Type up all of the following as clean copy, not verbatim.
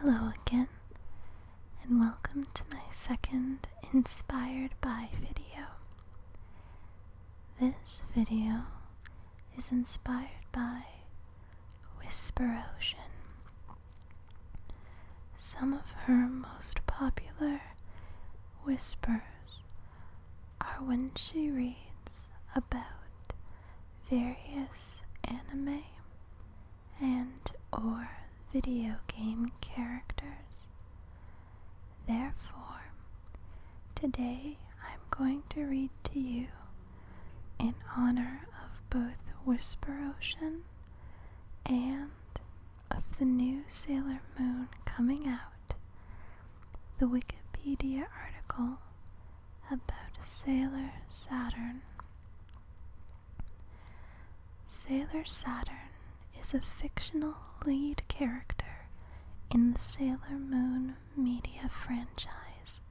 Hello again, and welcome to my second Inspired By video. This video is inspired by WhisperOcean. Some of her most popular whispers are when she reads about various anime and or video game characters. Therefore, today I'm going to read to you, in honor of both WhisperOcean and of the new Sailor Moon coming out, the Wikipedia article about Sailor Saturn. Sailor Saturn is a fictional lead character in the Sailor Moon media franchise,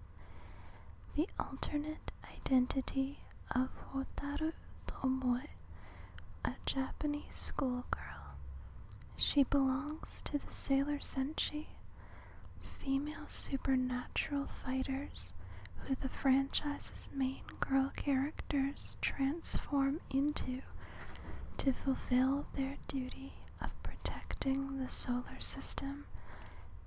the alternate identity of Hotaru Tomoe, a Japanese schoolgirl. She belongs to the Sailor Senshi, female supernatural fighters who the franchise's main girl characters transform into to fulfill their duty of protecting the solar system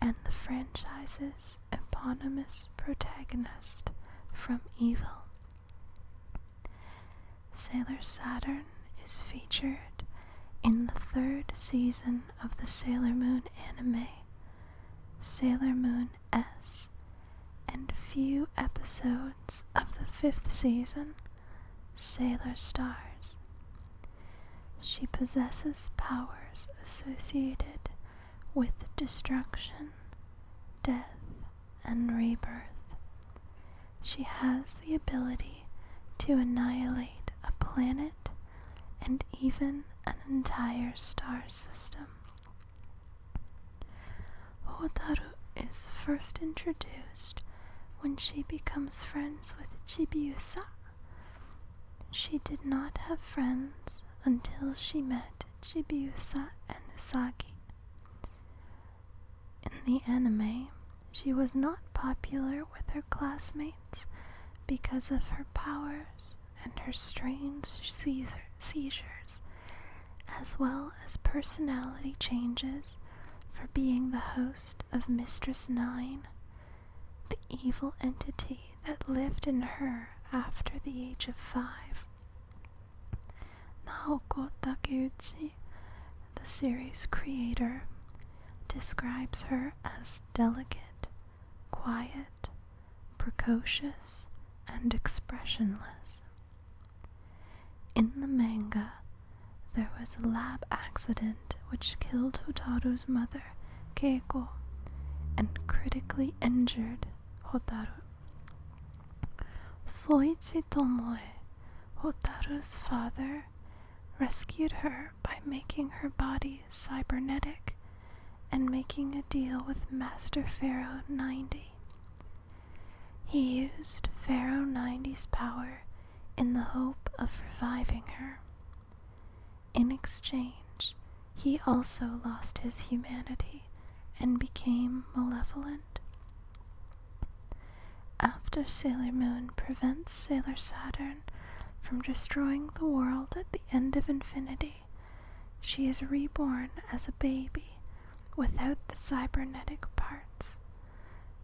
and the franchise's eponymous protagonist from evil. Sailor Saturn is featured in the third season of the Sailor Moon anime, Sailor Moon S, and few episodes of the fifth season, Sailor Stars. She possesses powers associated with destruction, death, and rebirth. She has the ability to annihilate a planet and even an entire star system. Hotaru is first introduced when she becomes friends with Chibiusa. She did not have friends until she met Chibiusa and Usagi. In the anime, she was not popular with her classmates because of her powers and her strange seizures, as well as personality changes for being the host of Mistress Nine, the evil entity that lived in her after the age of 5. Naoko Takeuchi, the series creator, describes her as delicate, quiet, precocious, and expressionless. In the manga, there was a lab accident which killed Hotaru's mother, Keiko, and critically injured Hotaru. Soichi Tomoe, Hotaru's father, rescued her by making her body cybernetic and making a deal with Master Pharaoh 90. He used Pharaoh 90's power in the hope of reviving her. In exchange, he also lost his humanity and became malevolent. After Sailor Moon prevents Sailor Saturn from destroying the world at the end of infinity, she is reborn as a baby without the cybernetic parts.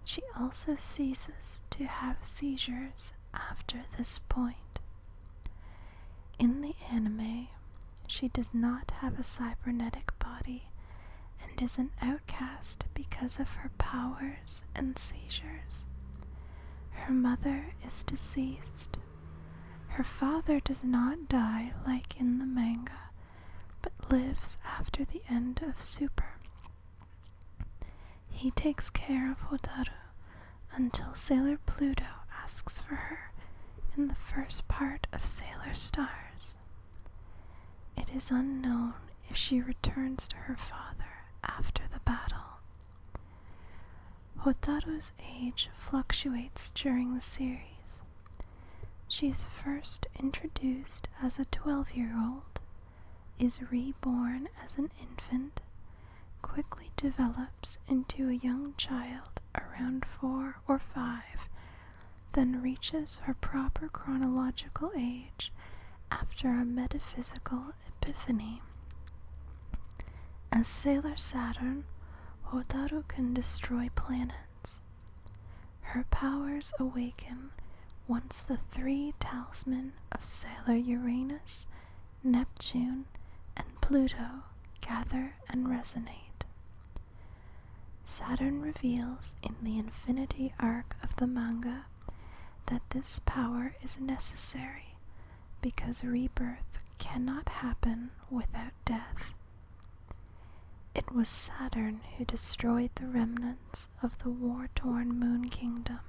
She also ceases to have seizures after this point. In the anime, she does not have a cybernetic body and is an outcast because of her powers and seizures. Her mother is deceased. Her father does not die like in the manga, but lives after the end of Super. He takes care of Hotaru until Sailor Pluto asks for her in the first part of Sailor Stars. It is unknown if she returns to her father after the battle. Hotaru's age fluctuates during the series. She is first introduced as a 12-year-old, is reborn as an infant, quickly develops into a young child around 4 or 5, then reaches her proper chronological age after a metaphysical epiphany. As Sailor Saturn, Hotaru can destroy planets. Her powers awaken once the 3 talisman of Sailor Uranus, Neptune, and Pluto gather and resonate. Saturn reveals in the Infinity arc of the manga that this power is necessary because rebirth cannot happen without death. It was Saturn who destroyed the remnants of the war-torn Moon Kingdom,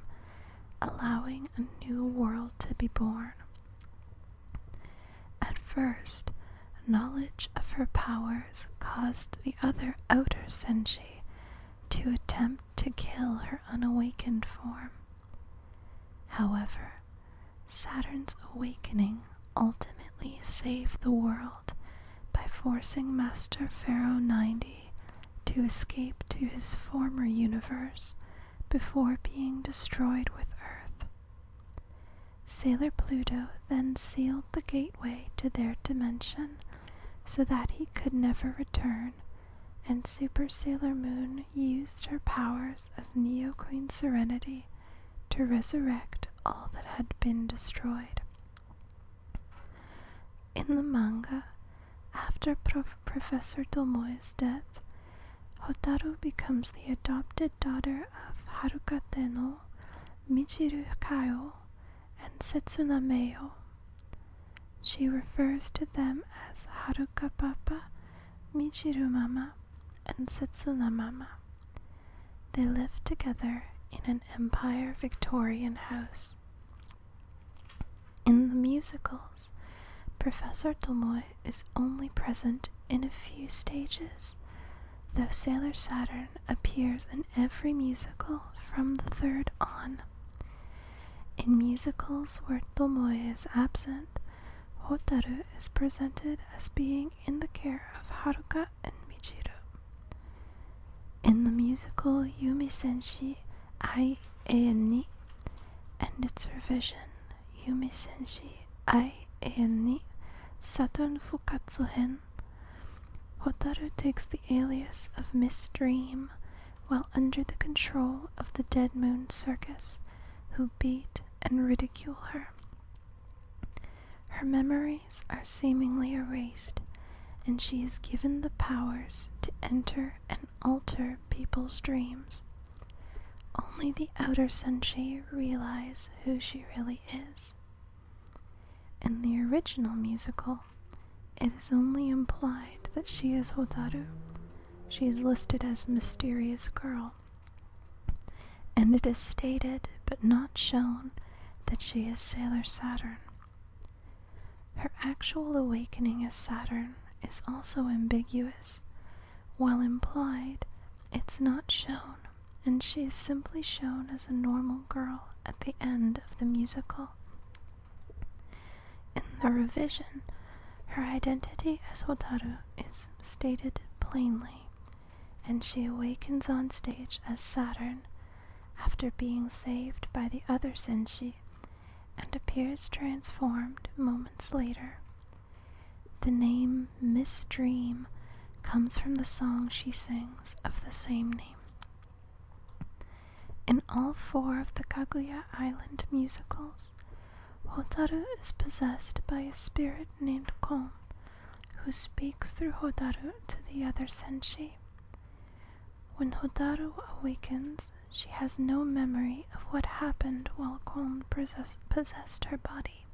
allowing a new world to be born. At first, knowledge of her powers caused the other outer senshi to attempt to kill her unawakened form. However, Saturn's awakening ultimately saved the world by forcing Master Pharaoh 90 to escape to his former universe before being destroyed with Earth. Sailor Pluto then sealed the gateway to their dimension so that he could never return, and Super Sailor Moon used her powers as Neo Queen Serenity to resurrect all that had been destroyed. In the manga, after Professor Tomoe's death, Hotaru becomes the adopted daughter of Harukate no, Michiru Kaio, and Setsuna Meio. She refers to them as Haruka Papa, Michiru Mama, and Setsuna Mama. They live together in an Empire Victorian house. In the musicals, Professor Tomoe is only present in a few stages, though Sailor Saturn appears in every musical from the 3rd on. In musicals where Tomoe is absent, Hotaru is presented as being in the care of Haruka and Michiru. In the musical Yumi Senshi Ai Ein ni and its revision Yumi Senshi Ai Ein ni Saturn Fukatsu Hen, Hotaru takes the alias of Miss Dream while under the control of the Dead Moon Circus, who beat and ridicule her. Her memories are seemingly erased, and she is given the powers to enter and alter people's dreams. Only the outer senshi realize who she really is. In the original musical, it is only implied that she is Hotaru. She is listed as Mysterious Girl. And it is stated, but not shown, that she is Sailor Saturn. Her actual awakening as Saturn is also ambiguous. While implied, it's not shown, and she is simply shown as a normal girl at the end of the musical. In the revision, her identity as Hotaru is stated plainly, and she awakens on stage as Saturn after being saved by the other senshi and appears transformed moments later. The name Miss Dream comes from the song she sings of the same name. In all 4 of the Kaguya Island musicals, Hotaru is possessed by a spirit named Kon, who speaks through Hotaru to the other senshi. When Hotaru awakens, she has no memory of what happened while Kon possessed her body.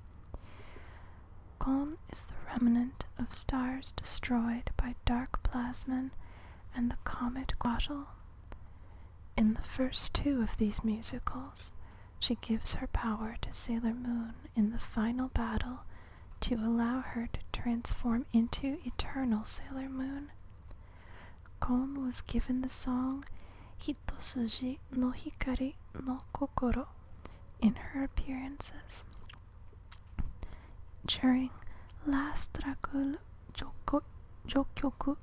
Kon is the remnant of stars destroyed by dark plasmin and the comet Quattle. In the first 2 of these musicals, she gives her power to Sailor Moon in the final battle to allow her to transform into Eternal Sailor Moon. Kon was given the song Hitosuji no Hikari no Kokoro in her appearances. During Last Dracul Jokyoku,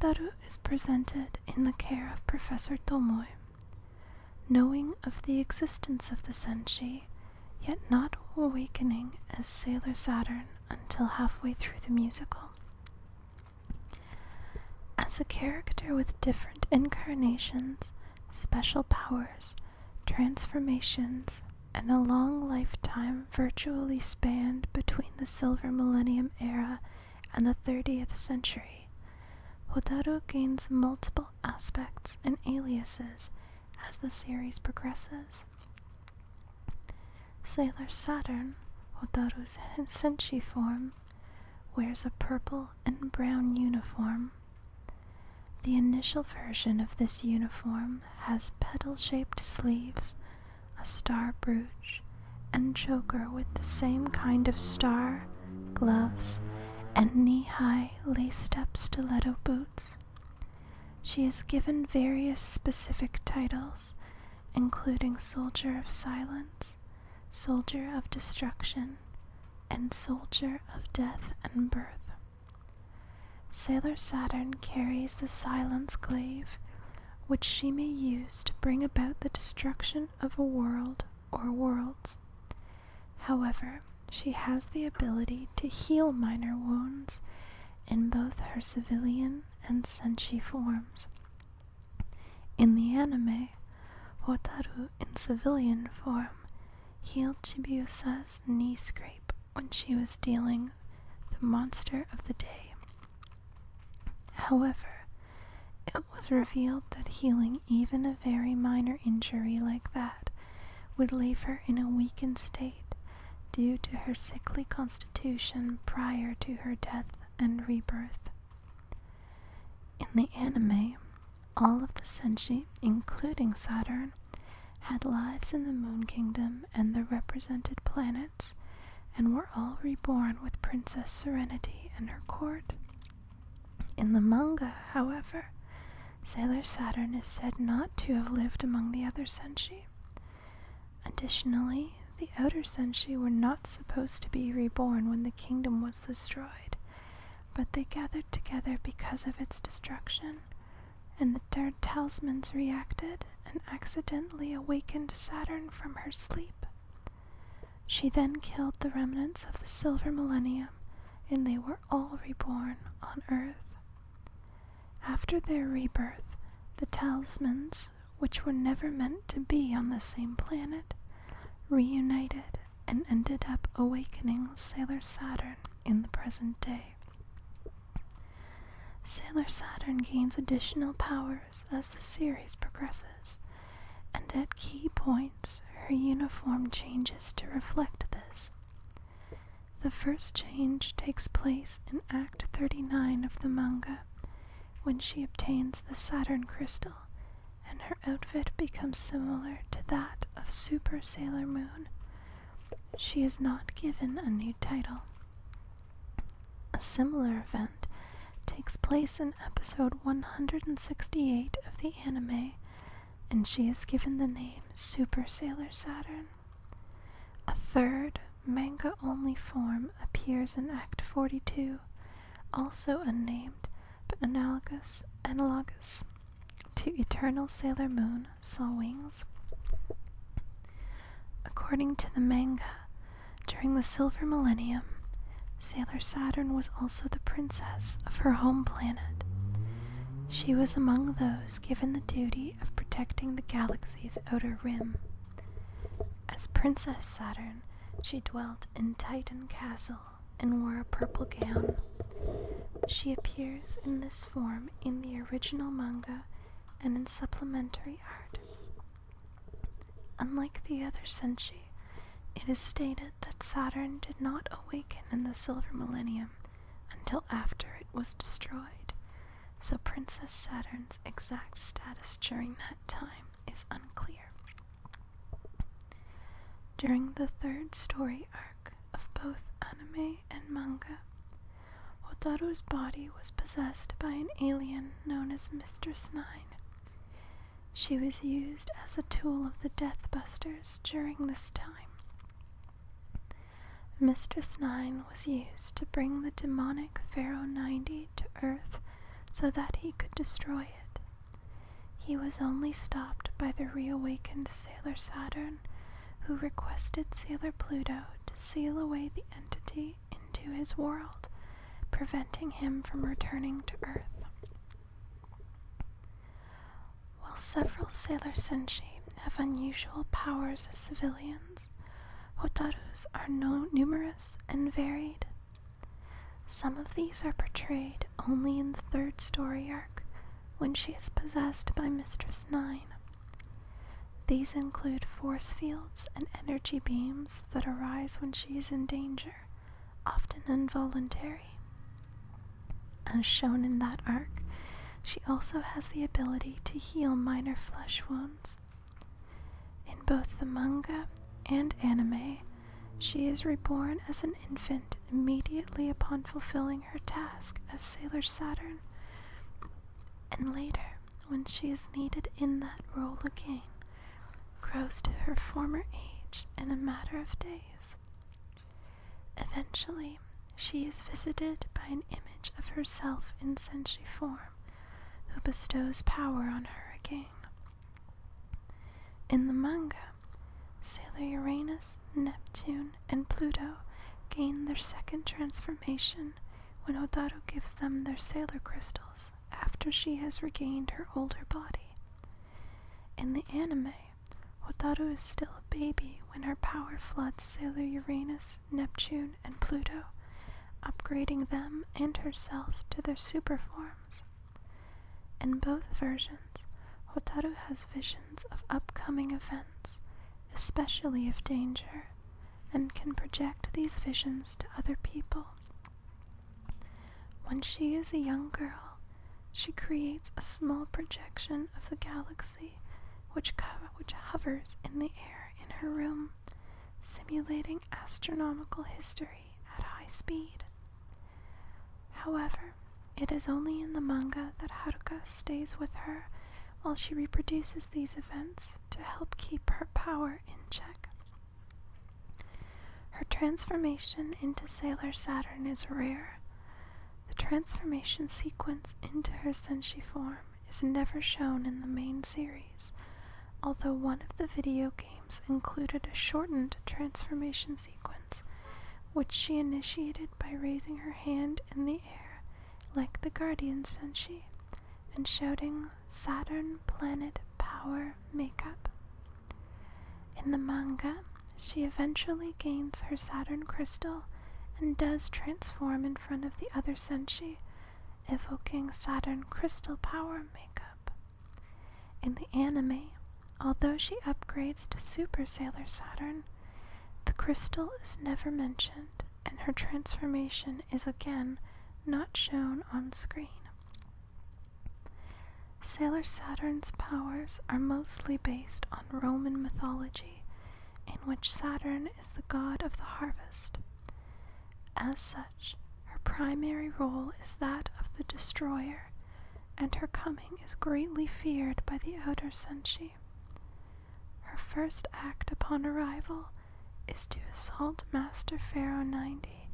Hotaru is presented in the care of Professor Tomoe, knowing of the existence of the senshi, yet not awakening as Sailor Saturn until halfway through the musical. As a character with different incarnations, special powers, transformations, and a long lifetime virtually spanned between the Silver Millennium era and the 30th century, Hotaru gains multiple aspects and aliases as the series progresses. Sailor Saturn, Hotaru's senshi form, wears a purple and brown uniform. The initial version of this uniform has petal-shaped sleeves, a star brooch, and choker with the same kind of star, gloves, and knee-high lace-up stiletto boots. She is given various specific titles, including Soldier of Silence, Soldier of Destruction, and Soldier of Death and Birth. Sailor Saturn carries the Silence Glaive, which she may use to bring about the destruction of a world or worlds. However, she has the ability to heal minor wounds in both her civilian and senshi forms. In the anime, Hotaru in civilian form healed Chibiusa's knee scrape when she was dealing the monster of the day. However, it was revealed that healing even a very minor injury like that would leave her in a weakened state due to her sickly constitution prior to her death and rebirth. In the anime, all of the senshi, including Saturn, had lives in the Moon Kingdom and the represented planets, and were all reborn with Princess Serenity and her court. In the manga, however, Sailor Saturn is said not to have lived among the other senshi. Additionally, the outer senshi were not supposed to be reborn when the kingdom was destroyed, but they gathered together because of its destruction, and the talismans reacted and accidentally awakened Saturn from her sleep. She then killed the remnants of the Silver Millennium, and they were all reborn on Earth. After their rebirth, the talismans, which were never meant to be on the same planet, reunited and ended up awakening Sailor Saturn in the present day. Sailor Saturn gains additional powers as the series progresses, and at key points her uniform changes to reflect this. The first change takes place in Act 39 of the manga, when she obtains the Saturn Crystal, and her outfit becomes similar to that of Super Sailor Moon. She is not given a new title. A similar event takes place in episode 168 of the anime, and she is given the name Super Sailor Saturn. A third, manga-only form appears in Act 42, also unnamed, but analogous to Eternal Sailor Moon saw wings. According to the manga, during the Silver Millennium, Sailor Saturn was also the princess of her home planet. She was among those given the duty of protecting the galaxy's outer rim. As Princess Saturn, she dwelt in Titan Castle and wore a purple gown. She appears in this form in the original manga and in supplementary art. Unlike the other senshi, it is stated that Saturn did not awaken in the Silver Millennium until after it was destroyed, so Princess Saturn's exact status during that time is unclear. During the third story arc of both anime and manga, Hotaru's body was possessed by an alien known as Mistress Nine. She was used as a tool of the Deathbusters during this time. Mistress Nine was used to bring the demonic Pharaoh 90 to Earth so that he could destroy it. He was only stopped by the reawakened Sailor Saturn, who requested Sailor Pluto to seal away the entity into his world, preventing him from returning to Earth. While several Sailor Senshi have unusual powers as civilians, Hotaru's are numerous and varied. Some of these are portrayed only in the third story arc, when she is possessed by Mistress Nine. These include force fields and energy beams that arise when she is in danger, often involuntary. As shown in that arc, she also has the ability to heal minor flesh wounds. In both the manga and anime, she is reborn as an infant immediately upon fulfilling her task as Sailor Saturn, and later, when she is needed in that role again, grows to her former age in a matter of days. Eventually, she is visited by an image of herself in Senshi form, who bestows power on her again. In the manga, Sailor Uranus, Neptune, and Pluto gain their second transformation when Hotaru gives them their sailor crystals after she has regained her older body. In the anime, Hotaru is still a baby when her power floods Sailor Uranus, Neptune, and Pluto, upgrading them and herself to their super forms. In both versions, Hotaru has visions of upcoming events, especially of danger, and can project these visions to other people. When she is a young girl, she creates a small projection of the galaxy which hovers in the air in her room, simulating astronomical history at high speed. However, it is only in the manga that Haruka stays with her while she reproduces these events to help keep her power in check. Her transformation into Sailor Saturn is rare. The transformation sequence into her Senshi form is never shown in the main series, although one of the video games included a shortened transformation sequence, which she initiated by raising her hand in the air like the Guardian Senshi and shouting "Saturn Planet Power Makeup." In the manga, she eventually gains her Saturn crystal and does transform in front of the other Senshi, evoking Saturn Crystal Power Makeup. In the anime, although she upgrades to Super Sailor Saturn, the crystal is never mentioned, and her transformation is again not shown on screen. Sailor Saturn's powers are mostly based on Roman mythology, in which Saturn is the god of the harvest. As such, her primary role is that of the destroyer, and her coming is greatly feared by the outer Senshi. Her first act upon arrival is to assault Master Pharaoh 90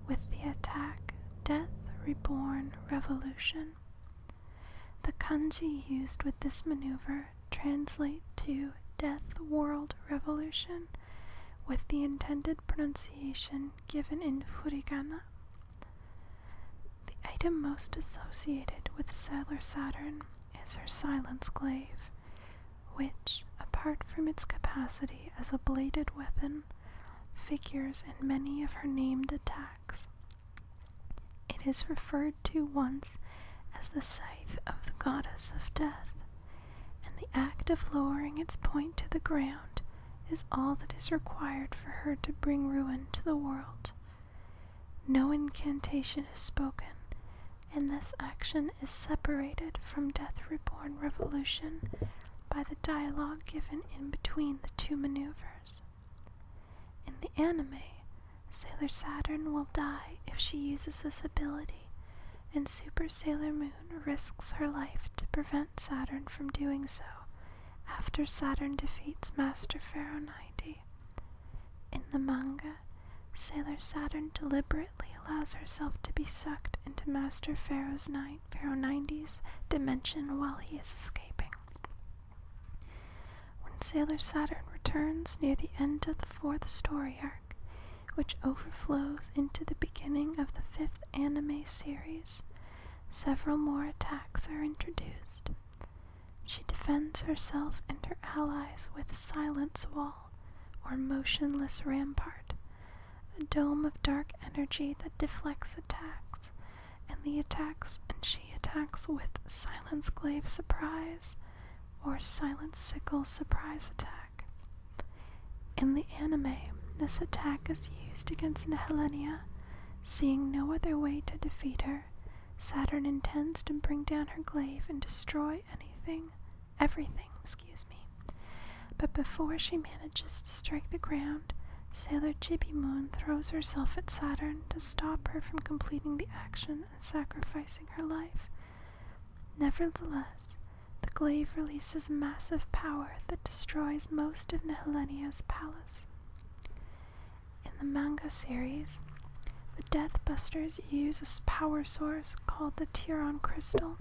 with the attack Death Reborn Revolution. The kanji used with this maneuver translate to Death World Revolution, with the intended pronunciation given in furigana. The item most associated with Sailor Saturn is her Silence Glaive, which, apart from its capacity as a bladed weapon, figures in many of her named attacks. It is referred to once as the scythe of the goddess of death, and the act of lowering its point to the ground is all that is required for her to bring ruin to the world. No incantation is spoken, and this action is separated from Death Reborn Revolution by the dialogue given in between the two maneuvers. In the anime, Sailor Saturn will die if she uses this ability, and Super Sailor Moon risks her life to prevent Saturn from doing so after Saturn defeats Master Pharaoh 90. In the manga, Sailor Saturn deliberately allows herself to be sucked into Master Pharaoh 90's dimension while he is escaping. When Sailor Saturn returns near the end of the 4th story arc, which overflows into the beginning of the 5th anime series, several more attacks are introduced. She defends herself and her allies with Silence Wall, or Motionless Rampart, a dome of dark energy that deflects attacks, and she attacks with Silence Glaive Surprise, or Silent Sickle Surprise Attack. In the anime, this attack is used against Nehelenia. Seeing no other way to defeat her, Saturn intends to bring down her glaive and destroy everything. But before she manages to strike the ground, Sailor Chibi Moon throws herself at Saturn to stop her from completing the action and sacrificing her life. Nevertheless, the glaive releases massive power that destroys most of Nehelenia's palace. In the manga series, the Deathbusters use a power source called the Tiron Crystal,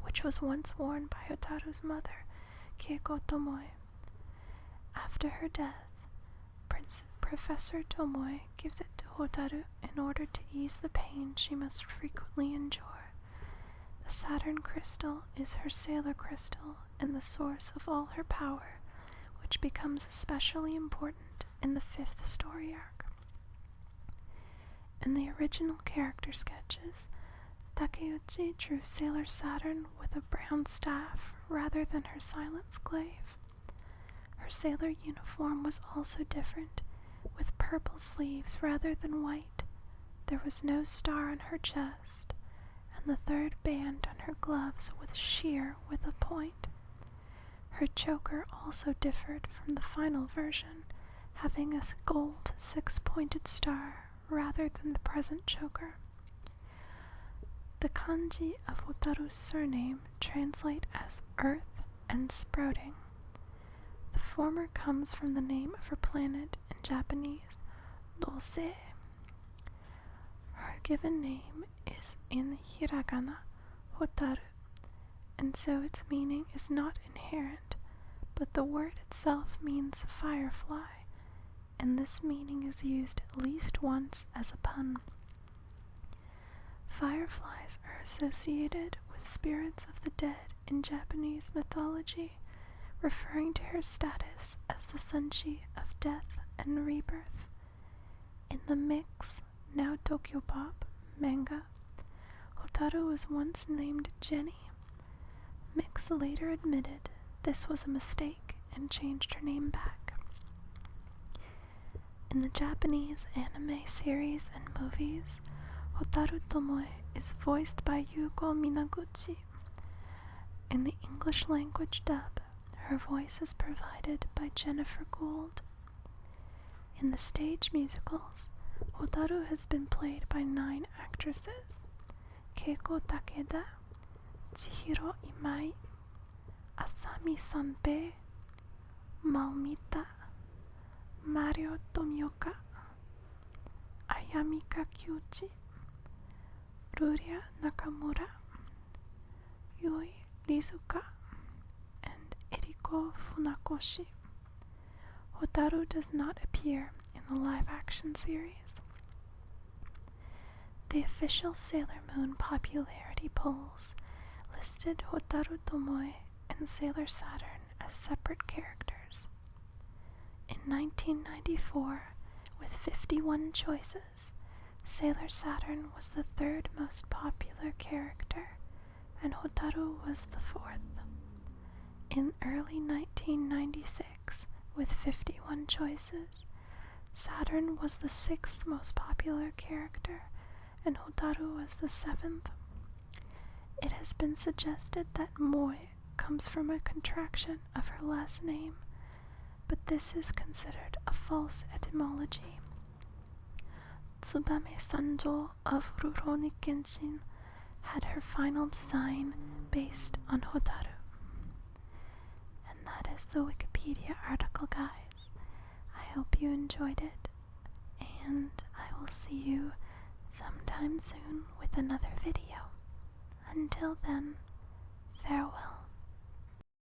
which was once worn by Hotaru's mother, Keiko Tomoe. After her death, Professor Tomoe gives it to Hotaru in order to ease the pain she must frequently endure. The Saturn Crystal is her Sailor Crystal and the source of all her power, which becomes especially important in the 5th story arc. In the original character sketches, Takeuchi drew Sailor Saturn with a brown staff rather than her Silence Glaive. Her sailor uniform was also different, with purple sleeves rather than white. There was no star on her chest, and the 3rd band on her gloves was sheer with a point. Her choker also differed from the final version, having a gold 6-pointed star rather than the present choker. The kanji of Hotaru's surname translate as earth and sprouting. The former comes from the name of her planet in Japanese, Dosei. Her given name is in hiragana, Hotaru, and so its meaning is not inherent, but the word itself means firefly, and this meaning is used at least once as a pun. Fireflies are associated with spirits of the dead in Japanese mythology, referring to her status as the senshi of death and rebirth. In the Mix, now Tokyopop, manga, Hotaru was once named Jenny. Mix later admitted this was a mistake and changed her name back. In the Japanese anime series and movies, Hotaru Tomoe is voiced by Yuko Minaguchi. In the English language dub, her voice is provided by Jennifer Gould. In the stage musicals, Hotaru has been played by 9 actresses: Keiko Takeda, Chihiro Imai, Asami Sanpei, Malmita, Mario Tomioka, Ayami Kakiuchi, Ruria Nakamura, Yui Rizuka, and Eriko Funakoshi. Hotaru does not appear in the live-action series. The official Sailor Moon popularity polls listed Hotaru Tomoe and Sailor Saturn as separate characters. In 1994, with 51 choices, Sailor Saturn was the 3rd most popular character, and Hotaru was the 4th. In early 1996, with 51 choices, Saturn was the 6th most popular character, and Hotaru was the 7th. It has been suggested that Moe comes from a contraction of her last name, but this is considered a false etymology. Tsubame Sanjo of Rurouni Kenshin had her final design based on Hotaru. And that is the Wikipedia article, guys. I hope you enjoyed it, and I will see you sometime soon with another video. Until then, farewell.